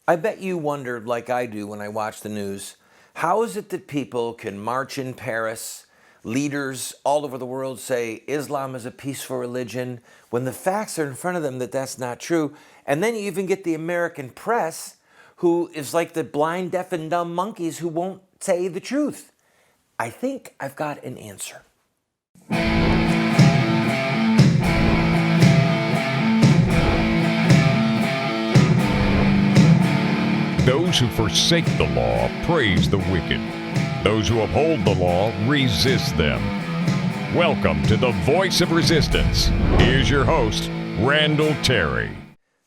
I bet you wonder, like I do when I watch the news, how is it that people can march in Paris, leaders all over the world say Islam is a peaceful religion, when the facts are in front of them that that's not true? And then you even get the American press, who is like the blind, deaf, and dumb monkeys who won't say the truth. I think I've got an answer. Those who forsake the law praise the wicked. Those who uphold the law resist them. Welcome to the Voice of Resistance. Here's your host, Randall Terry.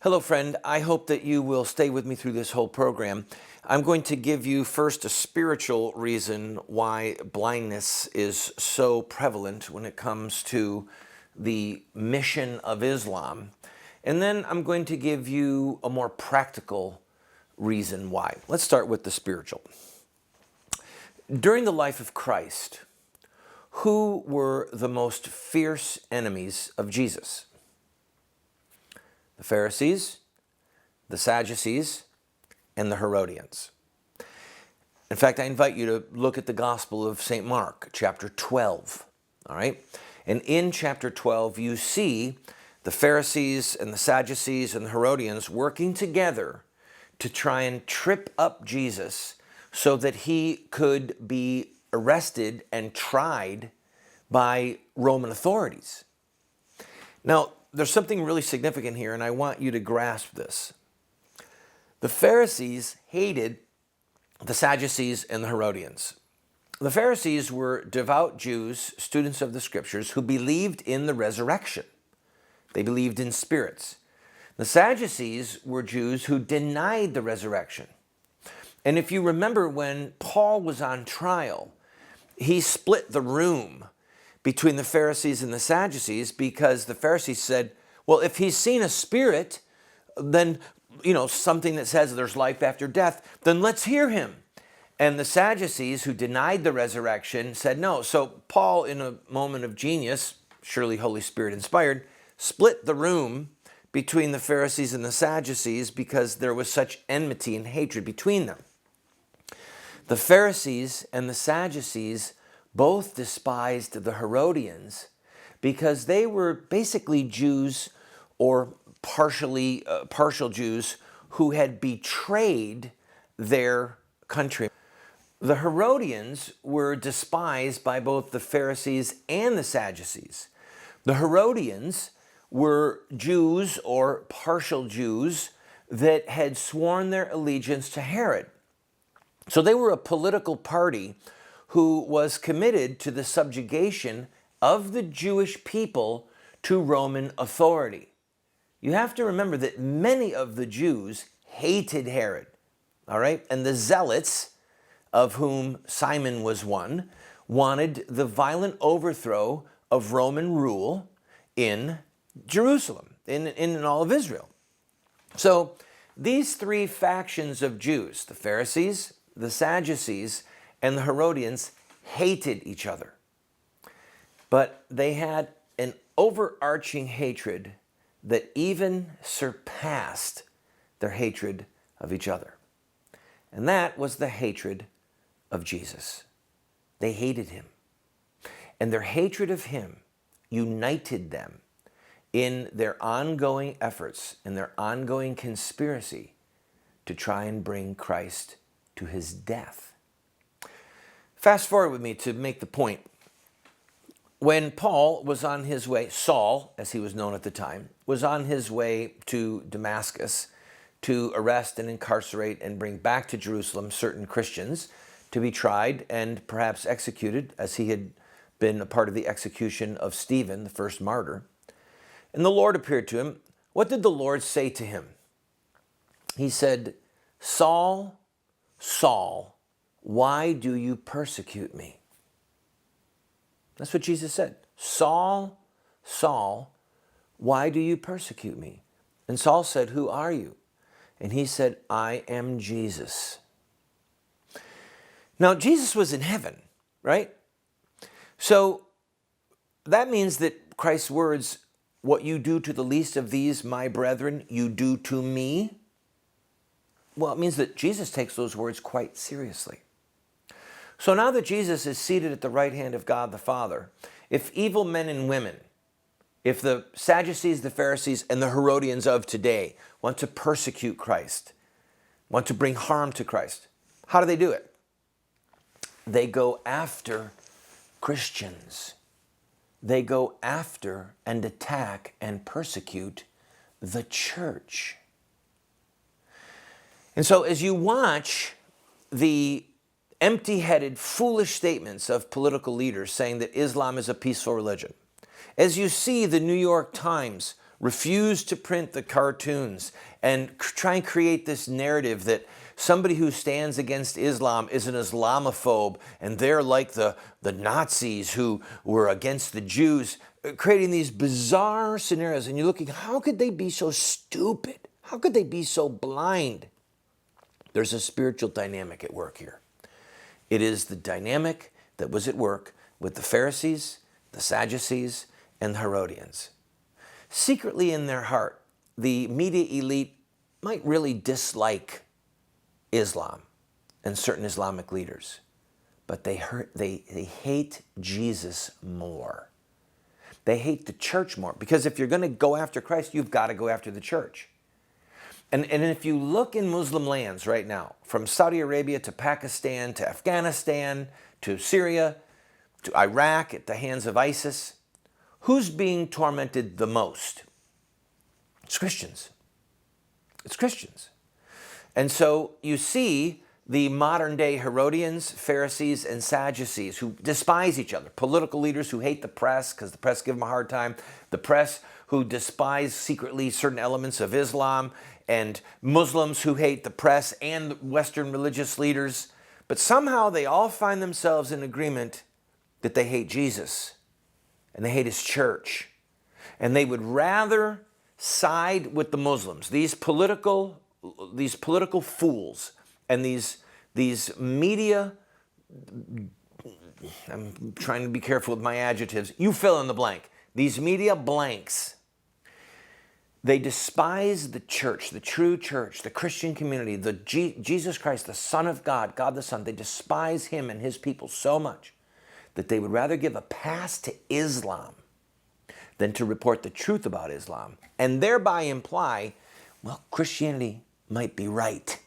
Hello, friend. I hope that you will stay with me through this whole program. I'm going to give you first a spiritual reason why blindness is so prevalent when it comes to the mission of Islam. And then I'm going to give you a more practical reason why. Let's start with the spiritual. During the life of Christ, who were the most fierce enemies of Jesus? The Pharisees, the Sadducees, and the Herodians. In fact, I invite you to look at the Gospel of St. Mark, chapter 12. All right? And in chapter 12, you see the Pharisees and the Sadducees and the Herodians working together to try and trip up Jesus so that he could be arrested and tried by Roman authorities. Now, there's something really significant here, and I want you to grasp this. The Pharisees hated the Sadducees and the Herodians. The Pharisees were devout Jews, students of the Scriptures, who believed in the resurrection. They believed in spirits. The Sadducees were Jews who denied the resurrection. And if you remember when Paul was on trial, he split the room between the Pharisees and the Sadducees because the Pharisees said, well, if he's seen a spirit, then, something that says there's life after death, then let's hear him. And the Sadducees, who denied the resurrection, said no. So Paul, in a moment of genius, surely Holy Spirit inspired, split the room between the Pharisees and the Sadducees because there was such enmity and hatred between them. The Pharisees and the Sadducees both despised the Herodians because they were basically Jews or partial Jews who had betrayed their country. The Herodians were despised by both the Pharisees and the Sadducees. The Herodians were Jews or partial Jews that had sworn their allegiance to Herod. So they were a political party who was committed to the subjugation of the Jewish people to Roman authority. You have to remember that many of the Jews hated Herod, all right? And the zealots, of whom Simon was one, wanted the violent overthrow of Roman rule in Jerusalem, in all of Israel. So these three factions of Jews, the Pharisees, the Sadducees, and the Herodians, hated each other. But they had an overarching hatred that even surpassed their hatred of each other. And that was the hatred of Jesus. They hated him. And their hatred of him united them in their ongoing efforts, in their ongoing conspiracy to try and bring Christ to his death. Fast forward with me to make the point. When Paul was on his way, Saul, as he was known at the time, was on his way to Damascus to arrest and incarcerate and bring back to Jerusalem certain Christians to be tried and perhaps executed, as he had been a part of the execution of Stephen, the first martyr. And the Lord appeared to him. What did the Lord say to him? He said, Saul, Saul, why do you persecute me? That's what Jesus said. Saul, Saul, why do you persecute me? And Saul said, who are you? And he said, I am Jesus. Now, Jesus was in heaven, right? So that means that Christ's words, what you do to the least of these, my brethren, you do to me, Well, it means that Jesus takes those words quite seriously. So now that Jesus is seated at the right hand of God the Father, if evil men and women, if the Sadducees, the Pharisees, and the Herodians of today want to persecute Christ, want to bring harm to Christ, how do they do it? They go after Christians. They go after and attack and persecute the church. And so as you watch the empty-headed, foolish statements of political leaders saying that Islam is a peaceful religion, as you see the New York Times refuse to print the cartoons and try and create this narrative that somebody who stands against Islam is an Islamophobe and they're like the Nazis who were against the Jews, creating these bizarre scenarios. And you're looking, how could they be so stupid? How could they be so blind? There's a spiritual dynamic at work here. It is the dynamic that was at work with the Pharisees, the Sadducees, and the Herodians. Secretly in their heart, the media elite might really dislike Islam and certain Islamic leaders, but they hate Jesus more. They hate the church more, because if you're going to go after Christ, you've got to go after the church. And if you look in Muslim lands right now, from Saudi Arabia to Pakistan to Afghanistan to Syria to Iraq at the hands of ISIS, who's being tormented the most? It's Christians. It's Christians. And so you see the modern day Herodians, Pharisees, and Sadducees who despise each other. Political leaders who hate the press because the press give them a hard time. The press who despise secretly certain elements of Islam, and Muslims who hate the press and Western religious leaders. But somehow they all find themselves in agreement that they hate Jesus and they hate his church. And they would rather side with the Muslims, these political fools and these media, I'm trying to be careful with my adjectives, you fill in the blank, these media blanks. They despise the church, the true church, the Christian community, Jesus Christ, the Son of God, God the Son. They despise him and his people so much that they would rather give a pass to Islam than to report the truth about Islam, and thereby imply, well, Christianity might be right.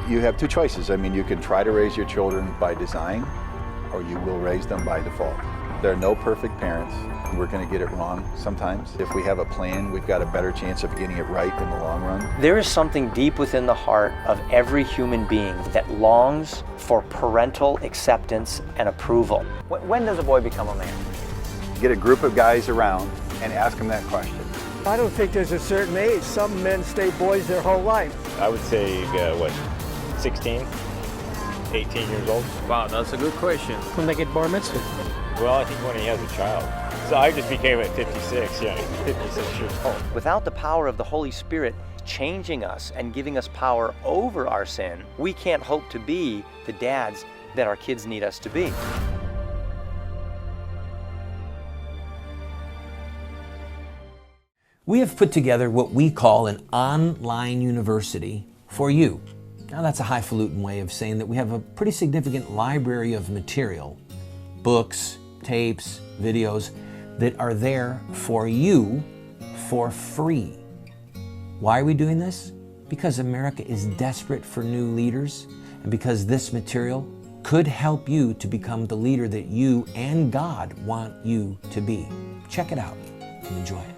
You have two choices. I mean, you can try to raise your children by design, or you will raise them by default. There are no perfect parents. We're going to get it wrong sometimes. If we have a plan, we've got a better chance of getting it right in the long run. There is something deep within the heart of every human being that longs for parental acceptance and approval. When does a boy become a man? Get a group of guys around and ask them that question. I don't think there's a certain age. Some men stay boys their whole life. I would say, 16, 18 years old. Wow, that's a good question. When they get bar mitzvah. Well, I think when he has a child. So I just became at 56, 56 years old. Without the power of the Holy Spirit changing us and giving us power over our sin, we can't hope to be the dads that our kids need us to be. We have put together what we call an online university for you. Now that's a highfalutin way of saying that we have a pretty significant library of material, books, tapes, videos that are there for you for free. Why are we doing this? Because America is desperate for new leaders, and because this material could help you to become the leader that you and God want you to be. Check it out and enjoy it.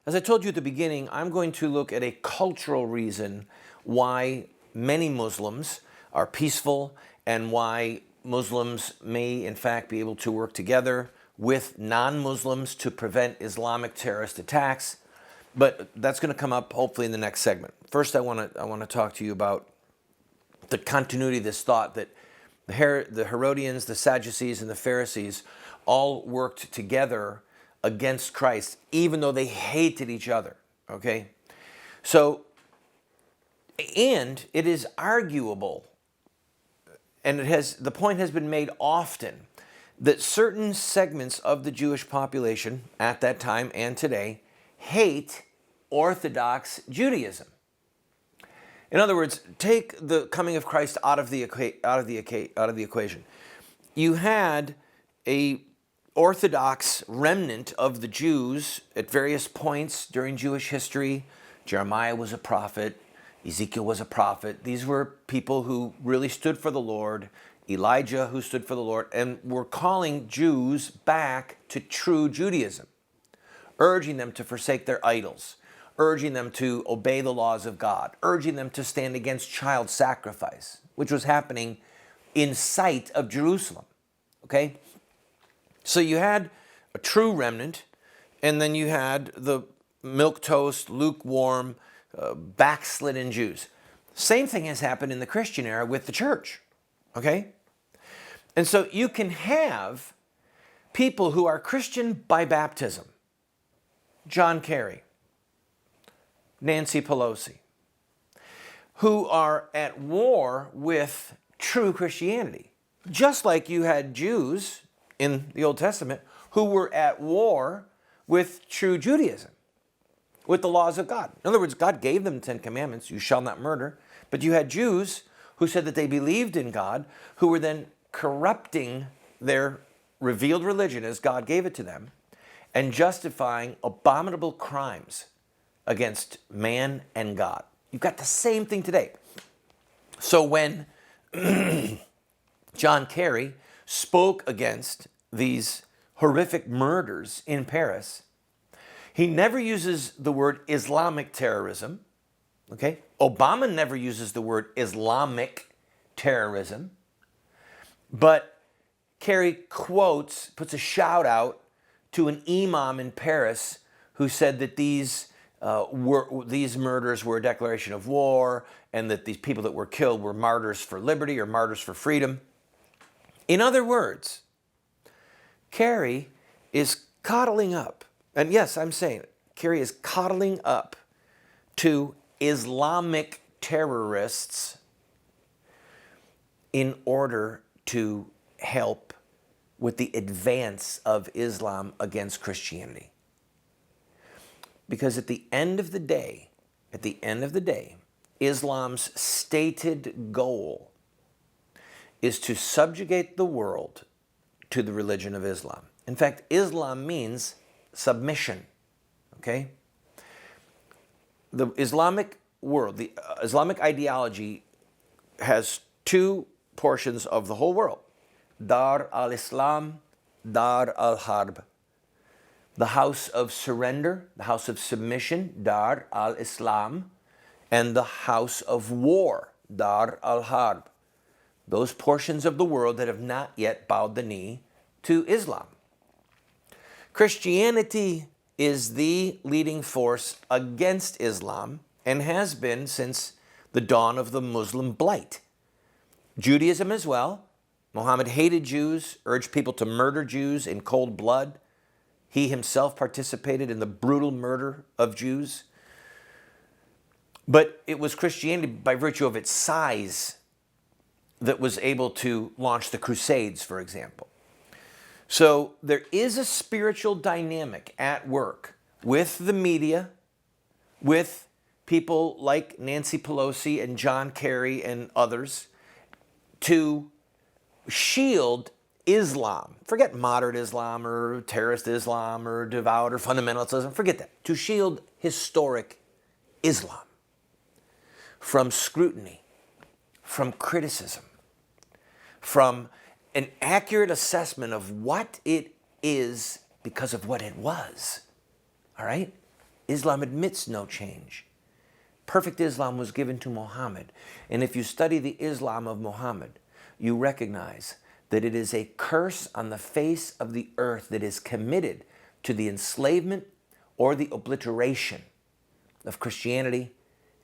As I told you at the beginning, I'm going to look at a cultural reason why many Muslims are peaceful and why Muslims may in fact be able to work together with non-Muslims to prevent Islamic terrorist attacks. But that's going to come up hopefully in the next segment. First, I want to talk to you about the continuity of this thought that the Herodians, the Sadducees, and the Pharisees all worked together against Christ, even though they hated each other, okay? So And it is arguable, and the point has been made often, that certain segments of the Jewish population at that time and today hate Orthodox Judaism. In other words, take the coming of Christ out of the equation. You had a Orthodox remnant of the Jews at various points during Jewish history. Jeremiah was a prophet. Ezekiel was a prophet. These were people who really stood for the Lord. Elijah, who stood for the Lord, and were calling Jews back to true Judaism, urging them to forsake their idols, urging them to obey the laws of God, urging them to stand against child sacrifice, which was happening in sight of Jerusalem. Okay? So you had a true remnant, and then you had the milquetoast, lukewarm, backslidden Jews. Same thing has happened in the Christian era with the church. Okay? And so you can have people who are Christian by baptism. John Kerry, Nancy Pelosi, who are at war with true Christianity. Just like you had Jews in the Old Testament who were at war with true Judaism, with the laws of God. In other words, God gave them the 10 Commandments, you shall not murder, but you had Jews who said that they believed in God, who were then corrupting their revealed religion as God gave it to them, and justifying abominable crimes against man and God. You've got the same thing today. So when John Kerry spoke against these horrific murders in Paris, he never uses the word Islamic terrorism. Okay? Obama never uses the word Islamic terrorism. But Kerry quotes, puts a shout out to an imam in Paris who said that these murders were a declaration of war, and that these people that were killed were martyrs for liberty or martyrs for freedom. In other words, Kerry is coddling up, and yes, I'm saying it, Kerry is coddling up to Islamic terrorists in order to help with the advance of Islam against Christianity. Because at the end of the day, Islam's stated goal is to subjugate the world to the religion of Islam. In fact, Islam means submission, okay? The Islamic world, the Islamic ideology has two portions of the whole world. Dar al-Islam, Dar al-Harb. The house of surrender, the house of submission, Dar al-Islam, and the house of war, Dar al-Harb. Those portions of the world that have not yet bowed the knee to Islam. Christianity is the leading force against Islam and has been since the dawn of the Muslim blight. Judaism as well. Muhammad hated Jews, urged people to murder Jews in cold blood. He himself participated in the brutal murder of Jews. But it was Christianity, by virtue of its size, that was able to launch the Crusades, for example. So there is a spiritual dynamic at work with the media, with people like Nancy Pelosi and John Kerry and others, to shield Islam. Forget moderate Islam or terrorist Islam or devout or fundamentalist Islam. Forget that. To shield historic Islam from scrutiny, from criticism, from an accurate assessment of what it is because of what it was. All right? Islam admits no change. Perfect Islam was given to Muhammad. And if you study the Islam of Muhammad, you recognize that it is a curse on the face of the earth that is committed to the enslavement or the obliteration of Christianity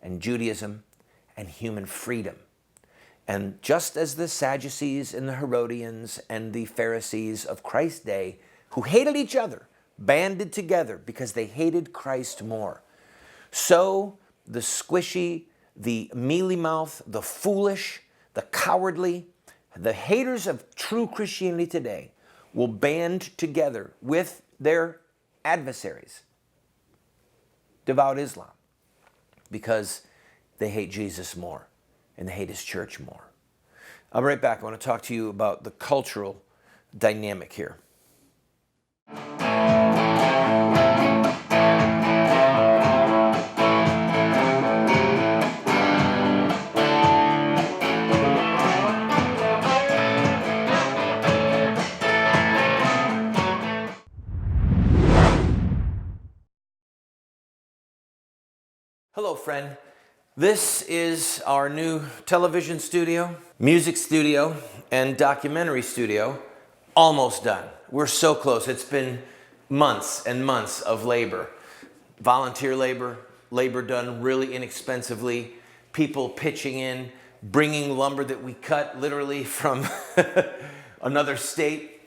and Judaism and human freedom. And just as the Sadducees and the Herodians and the Pharisees of Christ's day, who hated each other, banded together because they hated Christ more, so the squishy the mealy-mouthed, the foolish, the cowardly, the haters of true Christianity today will band together with their adversaries, devout Islam, because they hate Jesus more and they hate his church more. I'll be right back. I want to talk to you about the cultural dynamic here. Hello, friend. This is our new television studio, music studio, and documentary studio. Almost done. We're so close. It's been months and months of labor. Volunteer labor, labor done really inexpensively, people pitching in, bringing lumber that we cut literally from another state.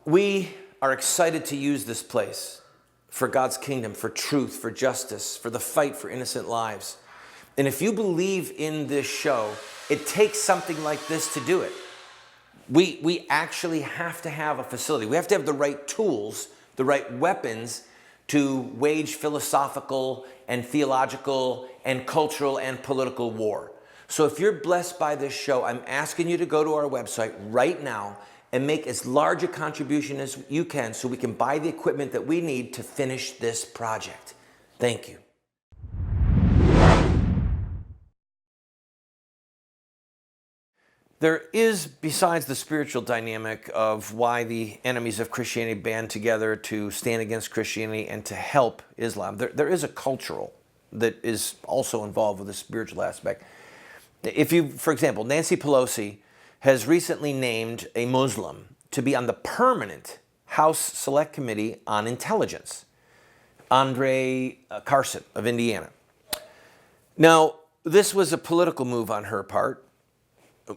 We are excited to use this place for God's kingdom, for truth, for justice, for the fight for innocent lives. And if you believe in this show, it takes something like this to do it. We actually have to have a facility. We have to have the right tools, the right weapons to wage philosophical and theological and cultural and political war. So if you're blessed by this show, I'm asking you to go to our website right now and make as large a contribution as you can so we can buy the equipment that we need to finish this project. Thank you. There is, besides the spiritual dynamic of why the enemies of Christianity band together to stand against Christianity and to help Islam, there is a cultural that is also involved with the spiritual aspect. If you, for example, Nancy Pelosi has recently named a Muslim to be on the permanent House Select Committee on Intelligence, Andre Carson of Indiana. Now, this was a political move on her part.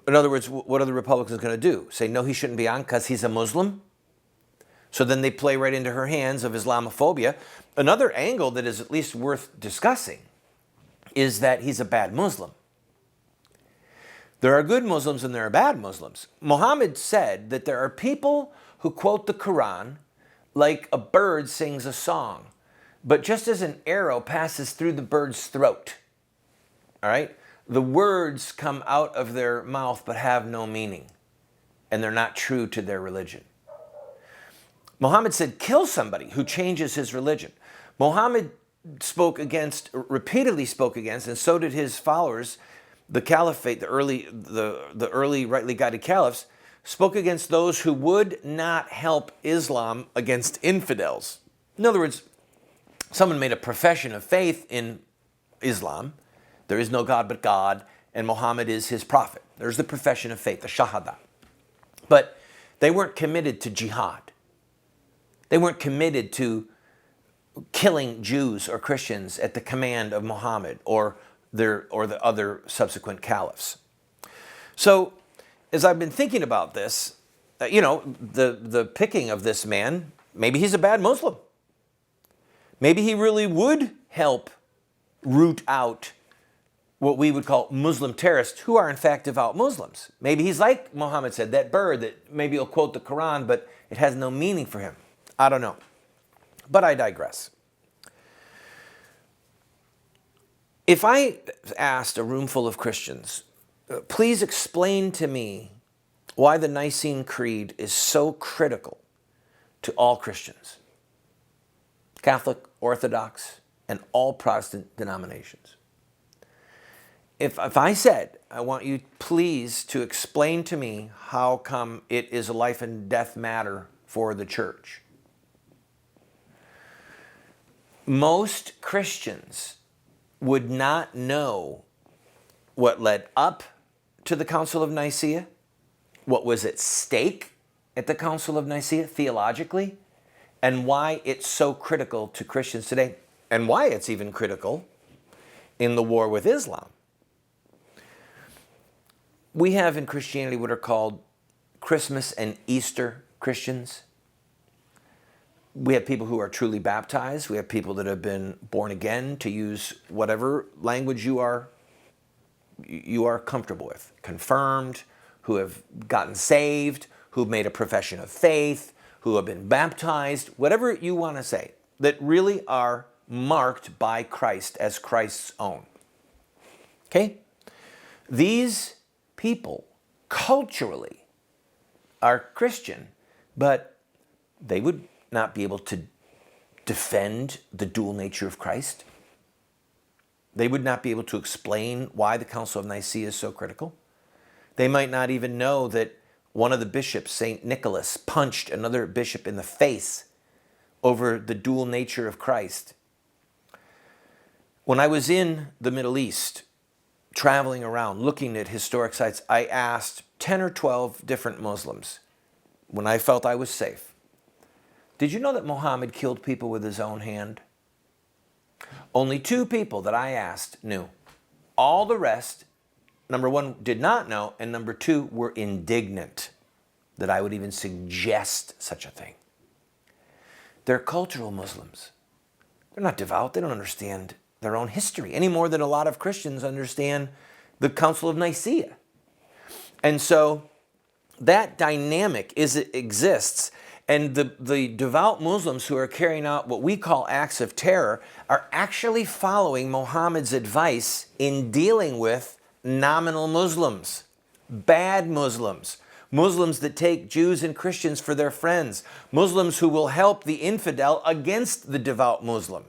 In other words, what are the Republicans going to do? Say, no, he shouldn't be on because he's a Muslim? So then they play right into her hands of Islamophobia. Another angle that is at least worth discussing is that he's a bad Muslim. There are good Muslims and there are bad Muslims. Muhammad said that there are people who quote the Quran like a bird sings a song, but just as an arrow passes through the bird's throat, all right, the words come out of their mouth but have no meaning, and they're not true to their religion. Muhammad said, kill somebody who changes his religion. Muhammad repeatedly spoke against, and so did his followers, the caliphate, the early rightly guided caliphs, spoke against those who would not help Islam against infidels. In other words, someone made a profession of faith in Islam. There is no God but God, and Muhammad is his prophet. There's the profession of faith, the shahada. But they weren't committed to jihad. They weren't committed to killing Jews or Christians at the command of Muhammad or the other subsequent caliphs. So, as I've been thinking about this, the picking of this man, maybe he's a bad Muslim. Maybe he really would help root out what we would call Muslim terrorists, who are in fact devout Muslims. Maybe he's like Muhammad said, that bird that maybe will quote the Quran, but it has no meaning for him. I don't know. But I digress. If I asked a room full of Christians, please explain to me why the Nicene Creed is so critical to all Christians, Catholic, Orthodox, and all Protestant denominations. If I said, I want you please to explain to me how come it is a life and death matter for the church. Most Christians would not know what led up to the Council of Nicaea, what was at stake at the Council of Nicaea theologically, and why it's so critical to Christians today, and why it's even critical in the war with Islam. We have in Christianity what are called Christmas and Easter Christians. We have people who are truly baptized. We have people that have been born again, to use whatever language you are comfortable with. Confirmed, who have gotten saved, who've made a profession of faith, who have been baptized, whatever you want to say, that really are marked by Christ as Christ's own. Okay? These people culturally are Christian, but they would not be able to defend the dual nature of Christ. They would not be able to explain why the Council of Nicaea is so critical. They might not even know that one of the bishops, St. Nicholas, punched another bishop in the face over the dual nature of Christ. When I was in the Middle East, traveling around, looking at historic sites, I asked 10 or 12 different Muslims, when I felt I was safe, did you know that Muhammad killed people with his own hand? Only 2 people that I asked knew. All the rest, number 1, did not know, and number 2, were indignant that I would even suggest such a thing. They're cultural Muslims. They're not devout. They don't understand their own history any more than a lot of Christians understand the Council of Nicaea. And so that dynamic exists. And the devout Muslims who are carrying out what we call acts of terror are actually following Muhammad's advice in dealing with nominal Muslims, bad Muslims, Muslims that take Jews and Christians for their friends, Muslims who will help the infidel against the devout Muslim.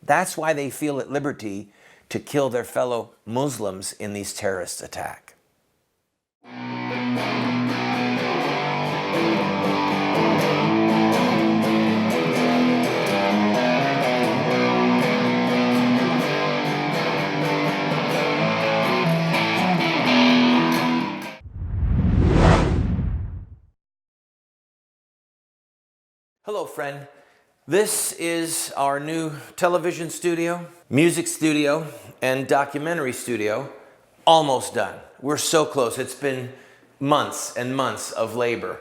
That's why they feel at liberty to kill their fellow Muslims in these terrorist attacks. Hello, friend. This is our new television studio, music studio, and documentary studio. Almost done. We're so close. It's been months and months of labor.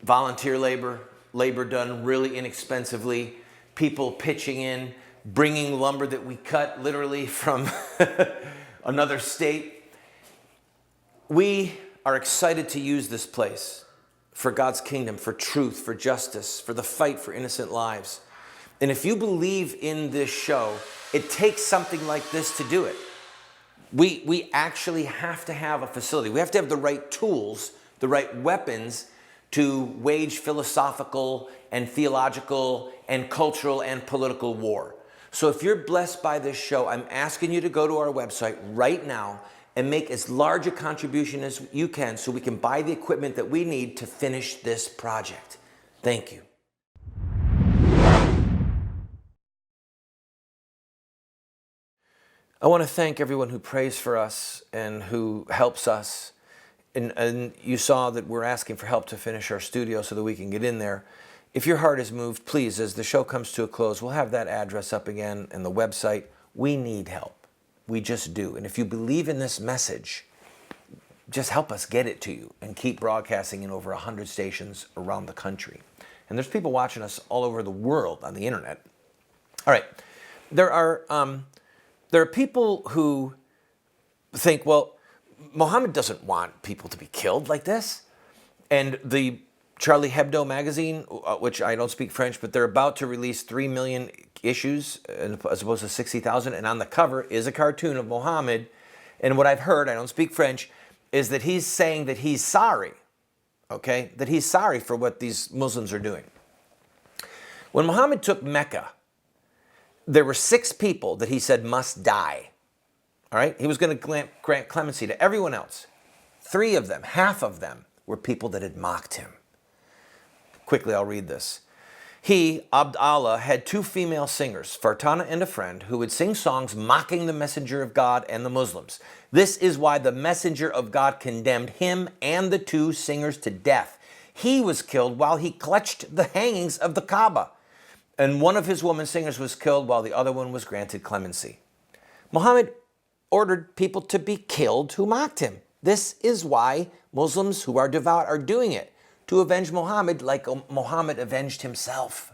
Volunteer labor, labor done really inexpensively, people pitching in, bringing lumber that we cut literally from another state. We are excited to use this place for God's kingdom, for truth, for justice, for the fight for innocent lives. And if you believe in this show, it takes something like this to do it. We actually have to have a facility. We have to have the right tools, the right weapons to wage philosophical and theological and cultural and political war. So if you're blessed by this show, I'm asking you to go to our website right now and make as large a contribution as you can so we can buy the equipment that we need to finish this project. Thank you. I want to thank everyone who prays for us and who helps us. And you saw that we're asking for help to finish our studio so that we can get in there. If your heart is moved, please, as the show comes to a close, we'll have that address up again and the website. We need help. We just do. And if you believe in this message, just help us get it to you and keep broadcasting in over 100 stations around the country. And there's people watching us all over the world on the internet. All right. There are people who think, well, Muhammad doesn't want people to be killed like this. And the Charlie Hebdo magazine, which I don't speak French, but they're about to release 3 million issues as opposed to 60,000. And on the cover is a cartoon of Muhammad. And what I've heard, I don't speak French, is that he's saying that he's sorry, okay? That he's sorry for what these Muslims are doing. When Muhammad took Mecca, there were 6 people that he said must die, all right? He was going to grant clemency to everyone else. 3 of them, half of them, were people that had mocked him. Quickly, I'll read this. He, Abd Allah, had 2 female singers, Fartana and a friend, who would sing songs mocking the messenger of God and the Muslims. This is why the messenger of God condemned him and the 2 singers to death. He was killed while he clutched the hangings of the Kaaba. And one of his woman singers was killed while the other one was granted clemency. Muhammad ordered people to be killed who mocked him. This is why Muslims who are devout are doing it, to avenge Muhammad like Muhammad avenged himself.